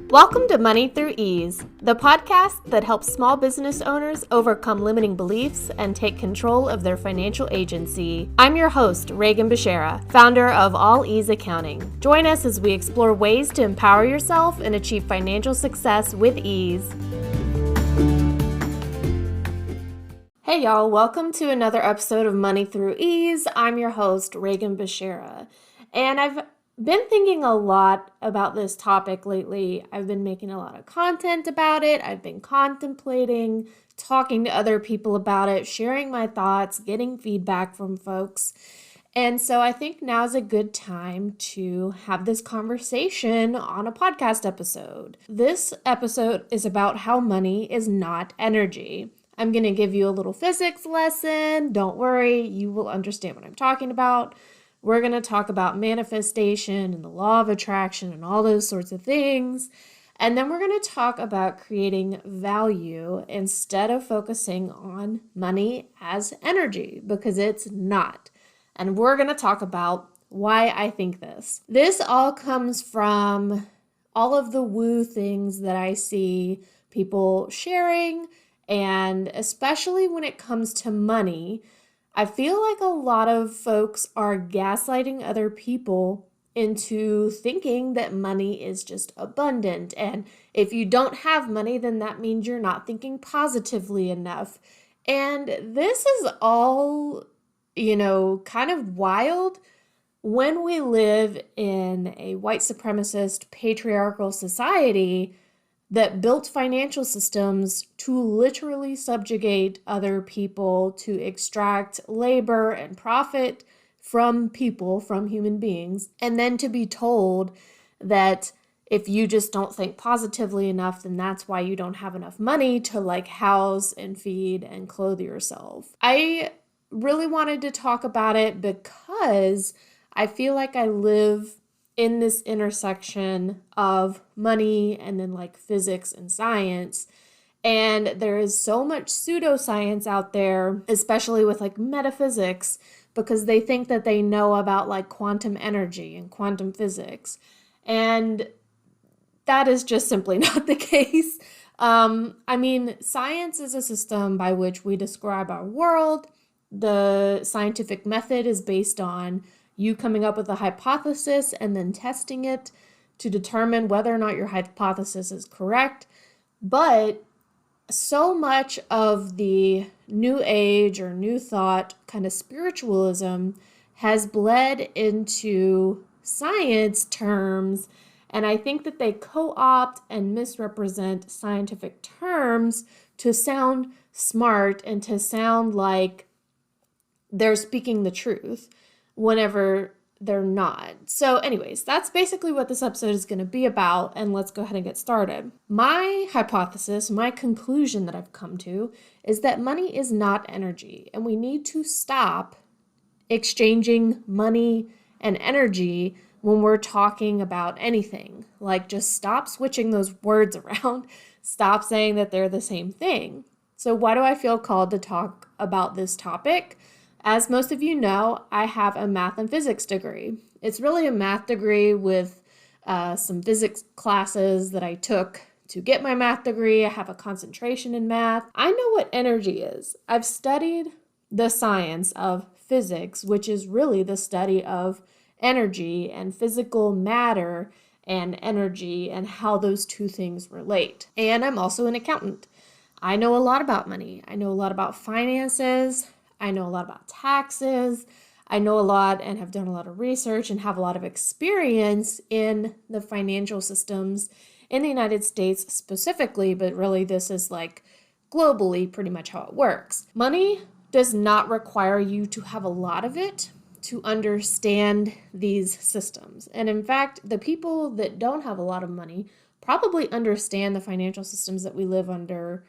Welcome to Money Through Ease, the podcast that helps small business owners overcome limiting beliefs and take control of their financial agency. I'm your host, Regan Bashara, founder of All Ease Accounting. Join us as we explore ways to empower yourself and achieve financial success with ease. Hey y'all, welcome to another episode of Money Through Ease. I'm your host, Regan Bashara, and I've been thinking a lot about this topic lately. I've been making a lot of content about it. I've been contemplating, talking to other people about it, sharing my thoughts, getting feedback from folks. And so I think now is a good time to have this conversation on a podcast episode. This episode is about how money is not energy. I'm going to give you a little physics lesson. Don't worry, you will understand what I'm talking about. We're going to talk about manifestation and the law of attraction and all those sorts of things. And then we're going to talk about creating value instead of focusing on money as energy, because it's not. And we're going to talk about why I think this. This all comes from all of the woo things that I see people sharing, and especially when it comes to money, I feel like a lot of folks are gaslighting other people into thinking that money is just abundant. And if you don't have money, then that means you're not thinking positively enough. And this is all, kind of wild when we live in a white supremacist patriarchal society that built financial systems to literally subjugate other people, to extract labor and profit from people, from human beings, and then to be told that if you just don't think positively enough, then that's why you don't have enough money to house and feed and clothe yourself. I really wanted to talk about it because I feel like I live in this intersection of money and then physics and science. And there is so much pseudoscience out there, especially with metaphysics, because they think that they know about quantum energy and quantum physics. And that is just simply not the case. Science is a system by which we describe our world. The scientific method is based on you coming up with a hypothesis and then testing it to determine whether or not your hypothesis is correct. But so much of the new age or new thought kind of spiritualism has bled into science terms, and I think that they co-opt and misrepresent scientific terms to sound smart and to sound like they're speaking the truth whenever they're not. So anyways, that's basically what this episode is going to be about, and let's go ahead and get started. My hypothesis, my conclusion that I've come to is that money is not energy, and we need to stop exchanging money and energy when we're talking about anything. Just stop switching those words around. Stop saying that they're the same thing. So why do I feel called to talk about this topic? As most of you know, I have a math and physics degree. It's really a math degree with some physics classes that I took to get my math degree. I have a concentration in math. I know what energy is. I've studied the science of physics, which is really the study of energy and physical matter and energy and how those two things relate. And I'm also an accountant. I know a lot about money. I know a lot about finances. I know a lot about taxes. I know a lot and have done a lot of research and have a lot of experience in the financial systems in the United States specifically, but really this is globally pretty much how it works. Money does not require you to have a lot of it to understand these systems. And in fact, the people that don't have a lot of money probably understand the financial systems that we live under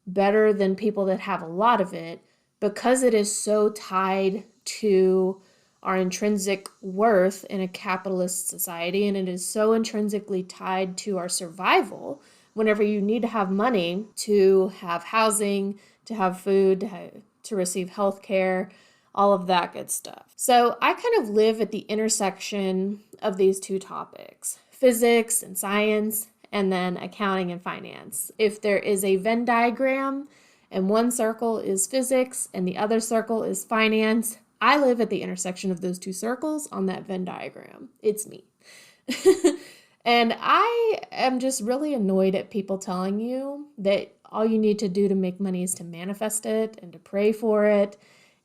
better than people that have a lot of it, because it is so tied to our intrinsic worth in a capitalist society, and it is so intrinsically tied to our survival. Whenever you need to have money to have housing, to have food, to receive health care, all of that good stuff. So I kind of live at the intersection of these two topics, physics and science, and then accounting and finance. If there is a Venn diagram and one circle is physics and the other circle is finance, I live at the intersection of those two circles on that Venn diagram. It's me. And I am just really annoyed at people telling you that all you need to do to make money is to manifest it and to pray for it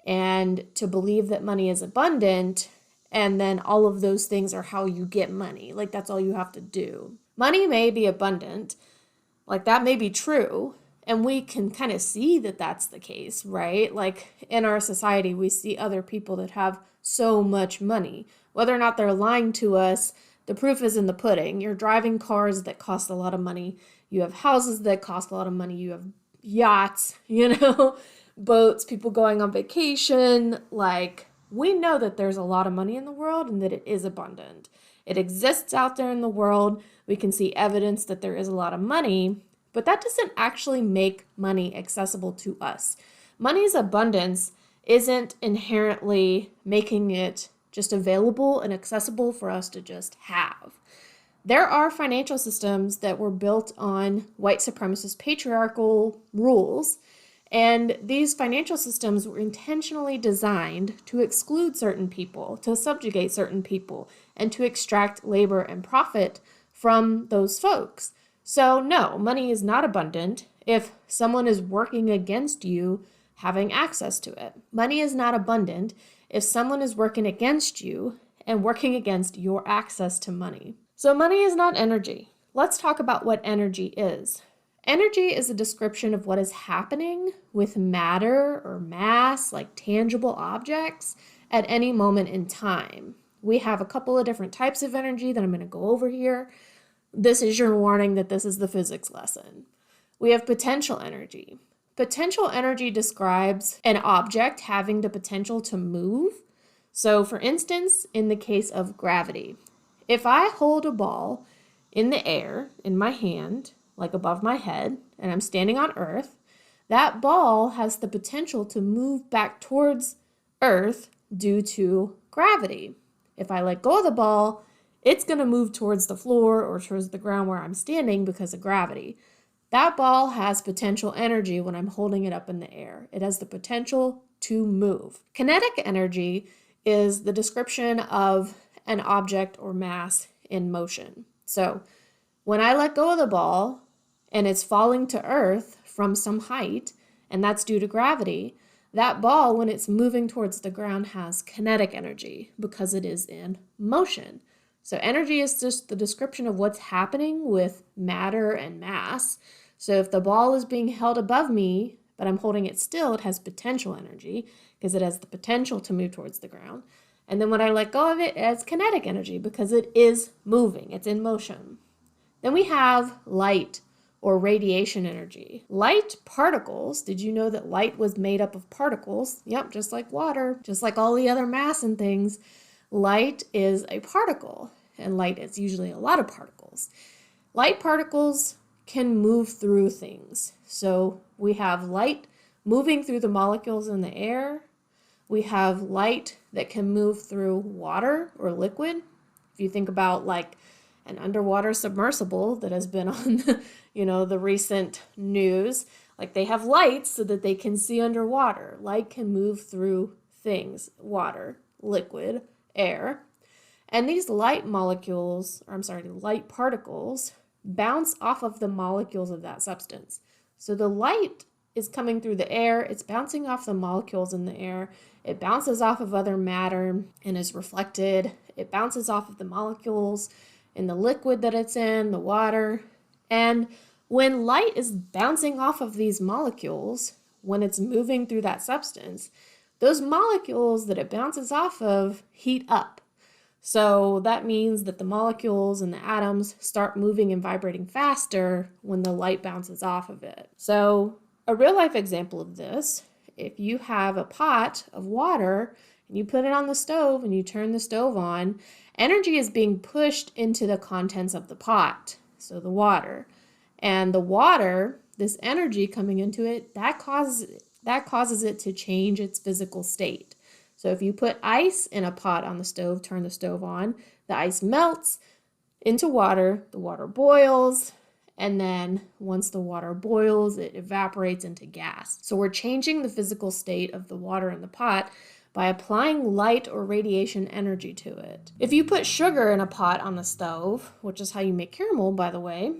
and to believe that money is abundant, and then all of those things are how you get money. Like, that's all you have to do. Money may be abundant, like that may be true, and we can kind of see that that's the case, right? Like in our society, we see other people that have so much money. Whether or not they're lying to us, the proof is in the pudding. You're driving cars that cost a lot of money. You have houses that cost a lot of money. You have yachts, boats, people going on vacation. Like, we know that there's a lot of money in the world and that it is abundant. It exists out there in the world. We can see evidence that there is a lot of money, but that doesn't actually make money accessible to us. Money's abundance isn't inherently making it just available and accessible for us to just have. There are financial systems that were built on white supremacist patriarchal rules, and these financial systems were intentionally designed to exclude certain people, to subjugate certain people, and to extract labor and profit from those folks. So no, money is not abundant if someone is working against you having access to it. Money is not abundant if someone is working against you and working against your access to money. So money is not energy. Let's talk about what energy is. Energy is a description of what is happening with matter or mass, like tangible objects, at any moment in time. We have a couple of different types of energy that I'm going to go over here. This is your warning that this is the physics lesson. We have potential energy. Potential energy describes an object having the potential to move. So for instance, in the case of gravity, if I hold a ball in the air in my hand, like above my head, and I'm standing on Earth, that ball has the potential to move back towards Earth due to gravity. If I let go of the ball, it's going to move towards the floor or towards the ground where I'm standing because of gravity. That ball has potential energy when I'm holding it up in the air. It has the potential to move. Kinetic energy is the description of an object or mass in motion. So when I let go of the ball and it's falling to Earth from some height, and that's due to gravity, that ball, when it's moving towards the ground, has kinetic energy because it is in motion. So energy is just the description of what's happening with matter and mass. So if the ball is being held above me, but I'm holding it still, it has potential energy because it has the potential to move towards the ground. And then when I let go of it, it has kinetic energy because it is moving, it's in motion. Then we have light or radiation energy. Light particles, did you know that light was made up of particles? Yep, just like water, just like all the other mass and things. Light is a particle, and light is usually a lot of particles. Light particles can move through things. So we have light moving through the molecules in the air. We have light that can move through water or liquid. If you think about like an underwater submersible that has been on the recent news, like they have lights so that they can see underwater. Light can move through things, water, liquid, air. And these light particles bounce off of the molecules of that substance. So the light is coming through the air, it's bouncing off the molecules in the air, it bounces off of other matter and is reflected, it bounces off of the molecules in the liquid that it's in, the water. And when light is bouncing off of these molecules, when it's moving through that substance, those molecules that it bounces off of heat up. So that means that the molecules and the atoms start moving and vibrating faster when the light bounces off of it. So a real life example of this, if you have a pot of water and you put it on the stove and you turn the stove on, energy is being pushed into the contents of the pot, so the water. And the water, this energy coming into it, that causes it to change its physical state. So if you put ice in a pot on the stove, turn the stove on, the ice melts, into water. The water boils, and then once the water boils, it evaporates into gas. So we're changing the physical state of the water in the pot by applying light or radiation energy to it. If you put sugar in a pot on the stove, which is how you make caramel, by the way,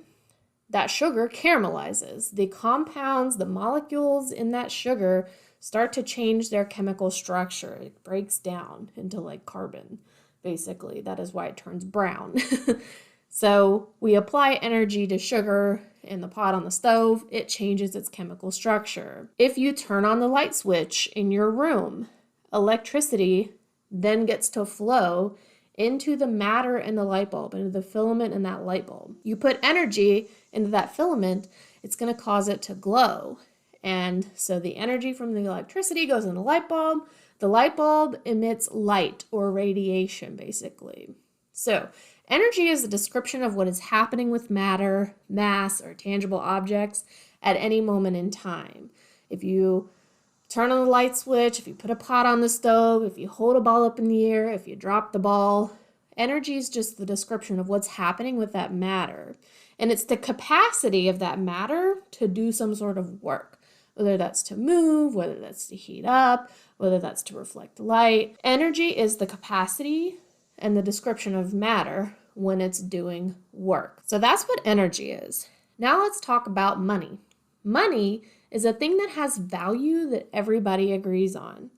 that sugar caramelizes. The compounds, the molecules in that sugar start to change their chemical structure. It breaks down into like carbon, basically. That is why it turns brown. So we apply energy to sugar in the pot on the stove, it changes its chemical structure. If you turn on the light switch in your room, electricity then gets to flow into the matter in the light bulb, into the filament in that light bulb. You put energy into that filament, it's going to cause it to glow. And so the energy from the electricity goes in the light bulb. The light bulb emits light or radiation, basically. So energy is a description of what is happening with matter, mass, or tangible objects at any moment in time. If you turn on the light switch, if you put a pot on the stove, if you hold a ball up in the air, if you drop the ball, energy is just the description of what's happening with that matter. And it's the capacity of that matter to do some sort of work, whether that's to move, whether that's to heat up, whether that's to reflect light. Energy is the capacity and the description of matter when it's doing work. So that's what energy is. Now let's talk about money. Money is a thing that has value that everybody agrees on.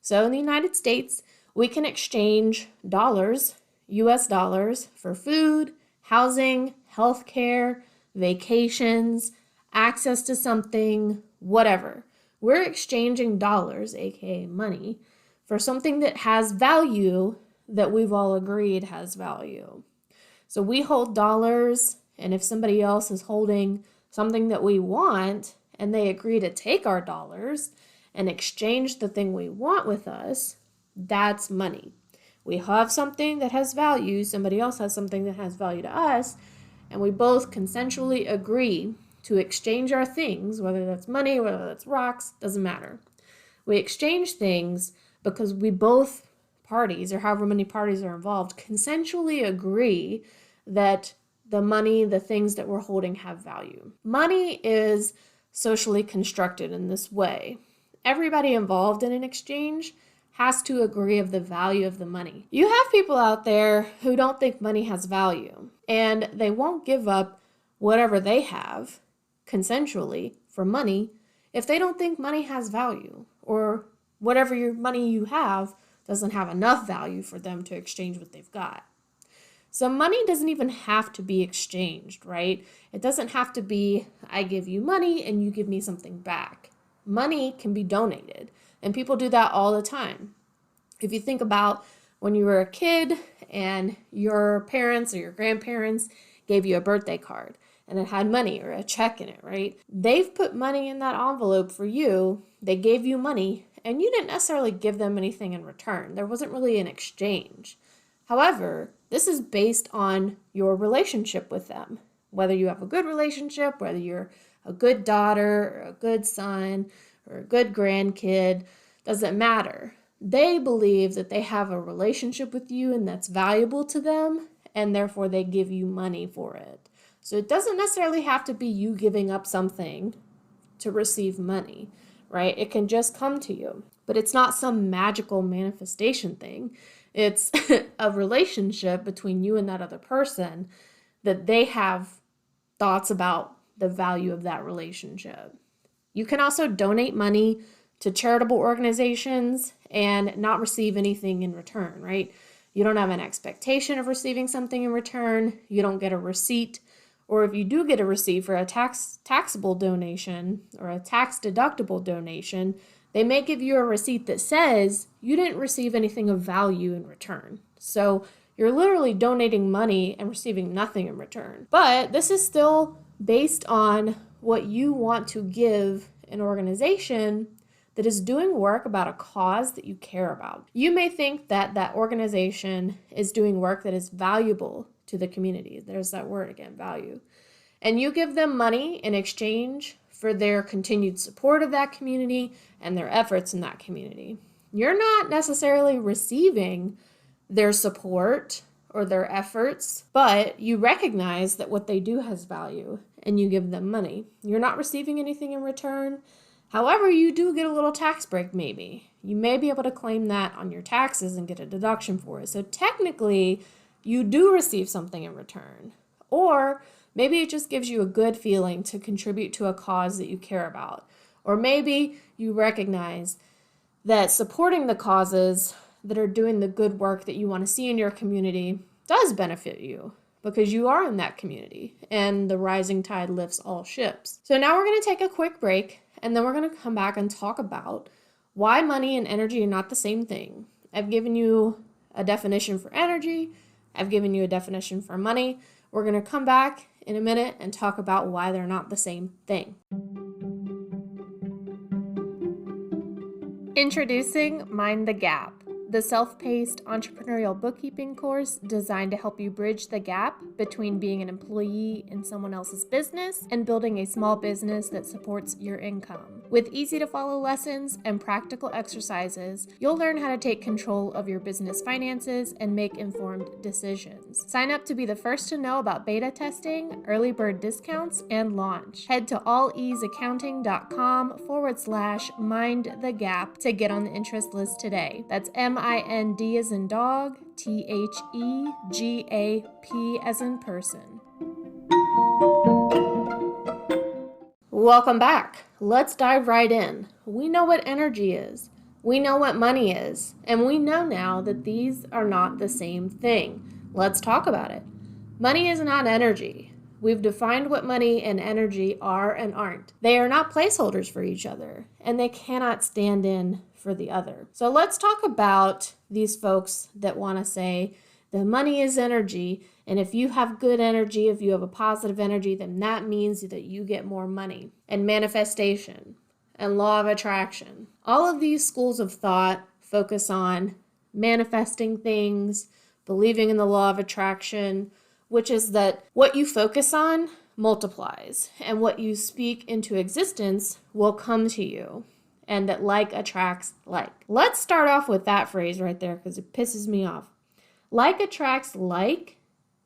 So in the United States, we can exchange dollars, US dollars, for food, housing, healthcare, vacations, access to something, whatever. We're exchanging dollars, aka money, for something that has value that we've all agreed has value. So we hold dollars, and if somebody else is holding something that we want, and they agree to take our dollars and exchange the thing we want with us, that's money. We have something that has value, somebody else has something that has value to us, and we both consensually agree to exchange our things, whether that's money, whether that's rocks, doesn't matter. We exchange things because we both parties, or however many parties are involved, consensually agree that the money, the things that we're holding have value. Money is socially constructed in this way. Everybody involved in an exchange has to agree of the value of the money. You have people out there who don't think money has value, and they won't give up whatever they have consensually for money if they don't think money has value, or whatever your money you have doesn't have enough value for them to exchange what they've got. So money doesn't even have to be exchanged, right? It doesn't have to be, I give you money and you give me something back. Money can be donated, and people do that all the time. If you think about when you were a kid and your parents or your grandparents gave you a birthday card and it had money or a check in it, right? They've put money in that envelope for you. They gave you money, and you didn't necessarily give them anything in return. There wasn't really an exchange. However, this is based on your relationship with them. Whether you have a good relationship, whether you're a good daughter or a good son or a good grandkid, doesn't matter. They believe that they have a relationship with you and that's valuable to them, and therefore they give you money for it. So it doesn't necessarily have to be you giving up something to receive money, right? It can just come to you, but it's not some magical manifestation thing. It's a relationship between you and that other person that they have thoughts about the value of that relationship. You can also donate money to charitable organizations and not receive anything in return, right? You don't have an expectation of receiving something in return. You don't get a receipt. Or if you do get a receipt for a taxable donation or a tax-deductible donation, they may give you a receipt that says you didn't receive anything of value in return. So you're literally donating money and receiving nothing in return. But this is still based on what you want to give an organization that is doing work about a cause that you care about. You may think that that organization is doing work that is valuable to the community. There's that word again, value. And you give them money in exchange for their continued support of that community and their efforts in that community. You're not necessarily receiving their support or their efforts, but you recognize that what they do has value and you give them money. You're not receiving anything in return. However, you do get a little tax break maybe. You may be able to claim that on your taxes and get a deduction for it. So technically, you do receive something in return. Or maybe it just gives you a good feeling to contribute to a cause that you care about. Or maybe you recognize that supporting the causes that are doing the good work that you want to see in your community does benefit you because you are in that community and the rising tide lifts all ships. So now we're going to take a quick break and then we're going to come back and talk about why money and energy are not the same thing. I've given you a definition for energy. I've given you a definition for money. We're going to come back in a minute and talk about why they're not the same thing. Introducing Mind the Gap, the self-paced entrepreneurial bookkeeping course designed to help you bridge the gap between being an employee in someone else's business and building a small business that supports your income. With easy-to-follow lessons and practical exercises, you'll learn how to take control of your business finances and make informed decisions. Sign up to be the first to know about beta testing, early bird discounts, and launch. Head to alleaseaccounting.com/mindthegap to get on the interest list today. That's MIND as in dog, THEGAP as in person. Welcome back. Let's dive right in. We know what energy is. We know what money is. And we know now that these are not the same thing. Let's talk about it. Money is not energy. We've defined what money and energy are and aren't. They are not placeholders for each other, and they cannot stand in for the other. So let's talk about these folks that want to say that money is energy, and if you have good energy, if you have a positive energy, then that means that you get more money. And manifestation and law of attraction. All of these schools of thought focus on manifesting things, believing in the law of attraction, which is that what you focus on multiplies, and what you speak into existence will come to you, and that like attracts like. Let's start off with that phrase right there because it pisses me off. Like attracts like.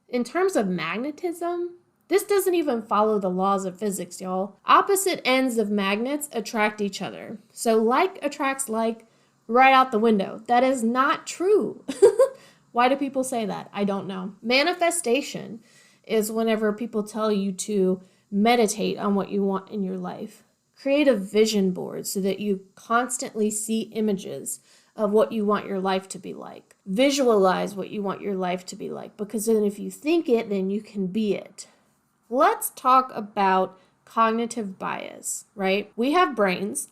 In terms of magnetism, this doesn't even follow the laws of physics, y'all. Opposite ends of magnets attract each other. So like attracts like right out the window. That is not true. Why do people say that? I don't know. Manifestation is whenever people tell you to meditate on what you want in your life. Create a vision board so that you constantly see images of what you want your life to be like. Visualize what you want your life to be like, because then if you think it, then you can be it. Let's talk about cognitive bias, right? We have brains.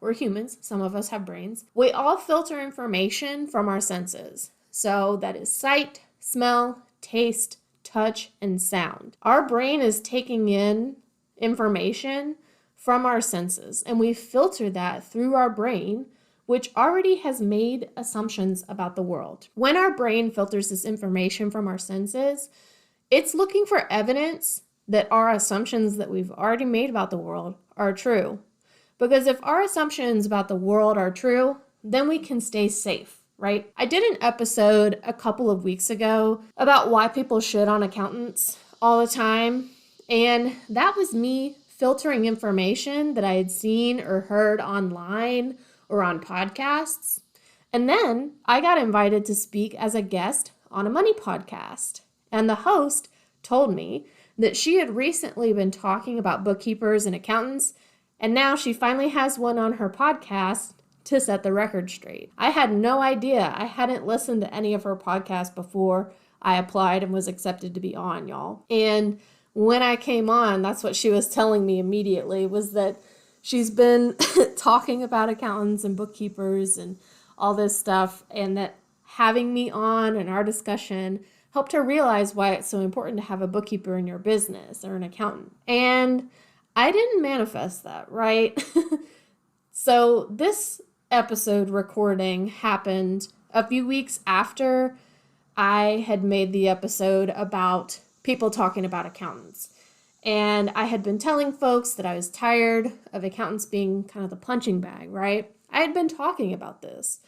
We're humans. Some of us have brains. We all filter information from our senses. So that is sight, smell, taste, touch, and sound. Our brain is taking in information from our senses, and we filter that through our brain, which already has made assumptions about the world. When our brain filters this information from our senses, it's looking for evidence that our assumptions that we've already made about the world are true. Because if our assumptions about the world are true, then we can stay safe. Right? I did an episode a couple of weeks ago about why people shit on accountants all the time. And that was me filtering information that I had seen or heard online or on podcasts. And then I got invited to speak as a guest on a money podcast. And the host told me that she had recently been talking about bookkeepers and accountants. And now she finally has one on her podcast to set the record straight. I had no idea. I hadn't listened to any of her podcasts before I applied and was accepted to be on, y'all. And when I came on, that's what she was telling me immediately, was that she's been talking about accountants and bookkeepers and all this stuff, and that having me on and our discussion helped her realize why it's so important to have a bookkeeper in your business or an accountant. And I didn't manifest that, right? So this episode recording happened a few weeks after I had made the episode about people talking about accountants. And I had been telling folks that I was tired of accountants being kind of the punching bag, right? I had been talking about this.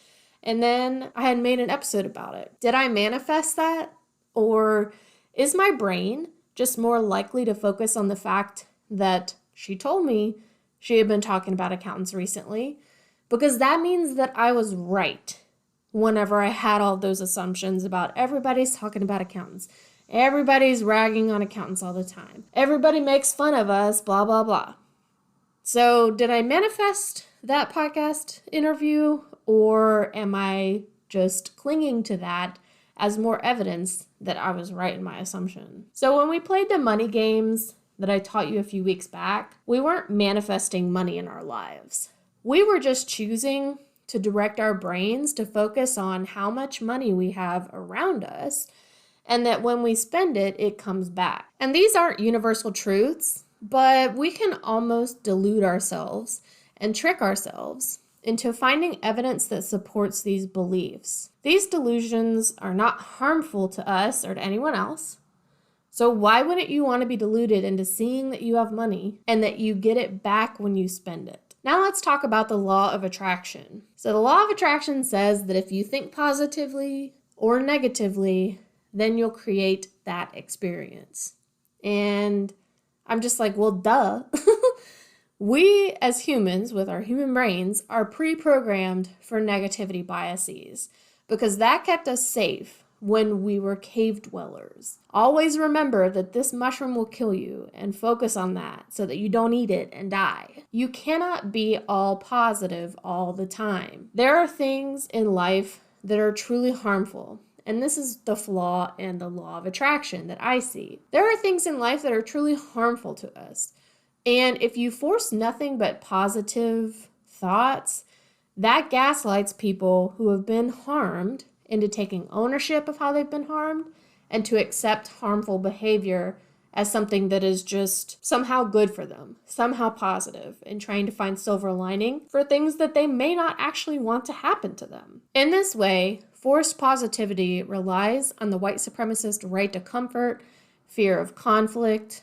And then I had made an episode about it. Did I manifest that? Or is my brain just more likely to focus on the fact that she told me she had been talking about accountants recently? Because that means that I was right whenever I had all those assumptions about everybody's talking about accountants. Everybody's ragging on accountants all the time. Everybody makes fun of us, blah, blah, blah. So did I manifest that podcast interview, or am I just clinging to that as more evidence that I was right in my assumption? So when we played the money games that I taught you a few weeks back, we weren't manifesting money in our lives. We were just choosing to direct our brains to focus on how much money we have around us, and that when we spend it, it comes back. And these aren't universal truths, but we can almost delude ourselves and trick ourselves into finding evidence that supports these beliefs. These delusions are not harmful to us or to anyone else. So why wouldn't you want to be deluded into seeing that you have money and that you get it back when you spend it? Now let's talk about the law of attraction. So the law of attraction says that if you think positively or negatively, then you'll create that experience. And I'm just like, well, duh. We as humans with our human brains are pre-programmed for negativity biases because that kept us safe when we were cave dwellers. Always remember that this mushroom will kill you and focus on that so that you don't eat it and die. You cannot be all positive all the time. There are things in life that are truly harmful. And this is the flaw in the law of attraction that I see. There are things in life that are truly harmful to us. And if you force nothing but positive thoughts, that gaslights people who have been harmed into taking ownership of how they've been harmed and to accept harmful behavior as something that is just somehow good for them, somehow positive, and trying to find silver lining for things that they may not actually want to happen to them. In this way, forced positivity relies on the white supremacist right to comfort, fear of conflict,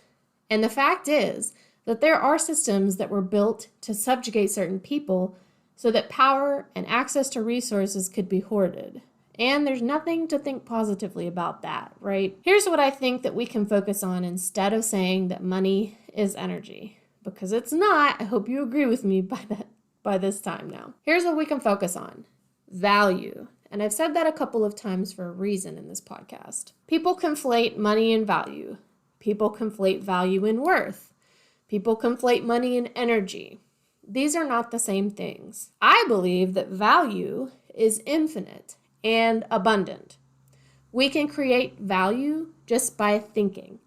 and the fact is that there are systems that were built to subjugate certain people so that power and access to resources could be hoarded. And there's nothing to think positively about that, right? Here's what I think that we can focus on instead of saying that money is energy, because it's not. I hope you agree with me by this time now. Here's what we can focus on: value. And I've said that a couple of times for a reason in this podcast. People conflate money and value. People conflate value and worth. People conflate money and energy. These are not the same things. I believe that value is infinite and abundant. We can create value just by thinking,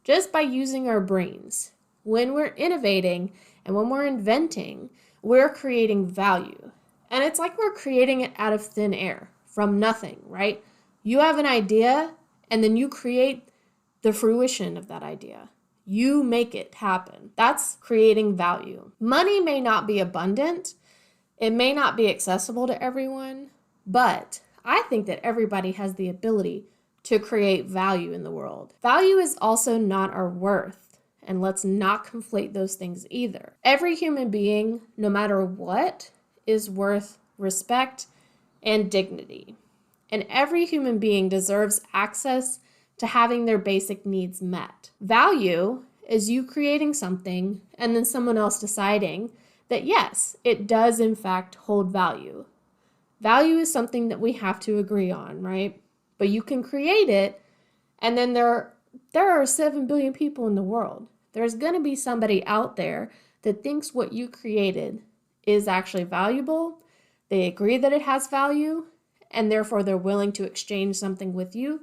just by using our brains. When we're innovating and when we're inventing, we're creating value. And it's like we're creating it out of thin air, from nothing, right? You have an idea and then you create the fruition of that idea. You make it happen. That's creating value. Money may not be abundant. It may not be accessible to everyone, but I think that everybody has the ability to create value in the world. Value is also not our worth, and let's not conflate those things either. Every human being, no matter what, is worth respect and dignity. And every human being deserves access to having their basic needs met. Value is you creating something and then someone else deciding that yes, it does in fact hold value. Value is something that we have to agree on, right? But you can create it, and then there are 7 billion people in the world. There's going to be somebody out there that thinks what you created is actually valuable. They agree that it has value, and therefore they're willing to exchange something with you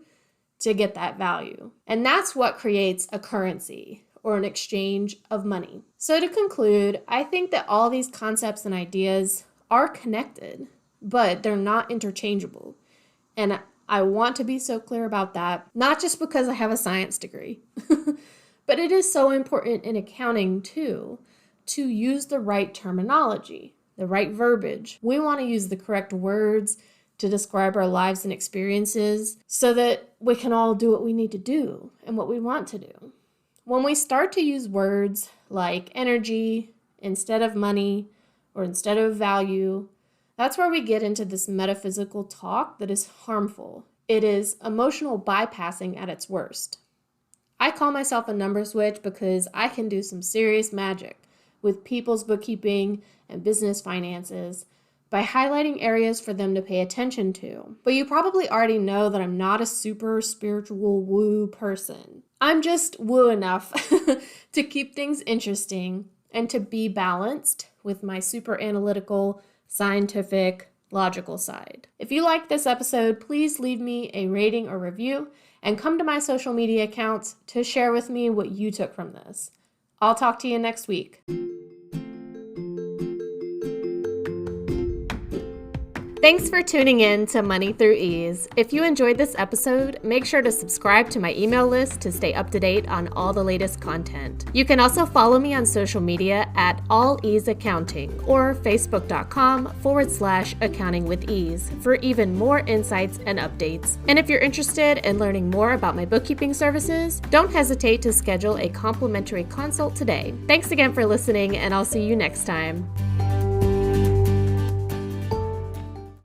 to get that value. And that's what creates a currency or an exchange of money. So to conclude, I think that all these concepts and ideas are connected, but they're not interchangeable. And I want to be so clear about that, not just because I have a science degree, but it is so important in accounting too, to use the right terminology, the right verbiage. We want to use the correct words to describe our lives and experiences so that we can all do what we need to do and what we want to do. When we start to use words like energy instead of money or instead of value, that's where we get into this metaphysical talk that is harmful. It is emotional bypassing at its worst. I call myself a numbers witch because I can do some serious magic with people's bookkeeping and business finances by highlighting areas for them to pay attention to. But you probably already know that I'm not a super spiritual woo person. I'm just woo enough to keep things interesting and to be balanced with my super analytical, scientific, logical side. If you like this episode, please leave me a rating or review and come to my social media accounts to share with me what you took from this. I'll talk to you next week. Thanks for tuning in to Money Through Ease. If you enjoyed this episode, make sure to subscribe to my email list to stay up to date on all the latest content. You can also follow me on social media at All Ease Accounting or facebook.com/accounting with ease for even more insights and updates. And if you're interested in learning more about my bookkeeping services, don't hesitate to schedule a complimentary consult today. Thanks again for listening, and I'll see you next time.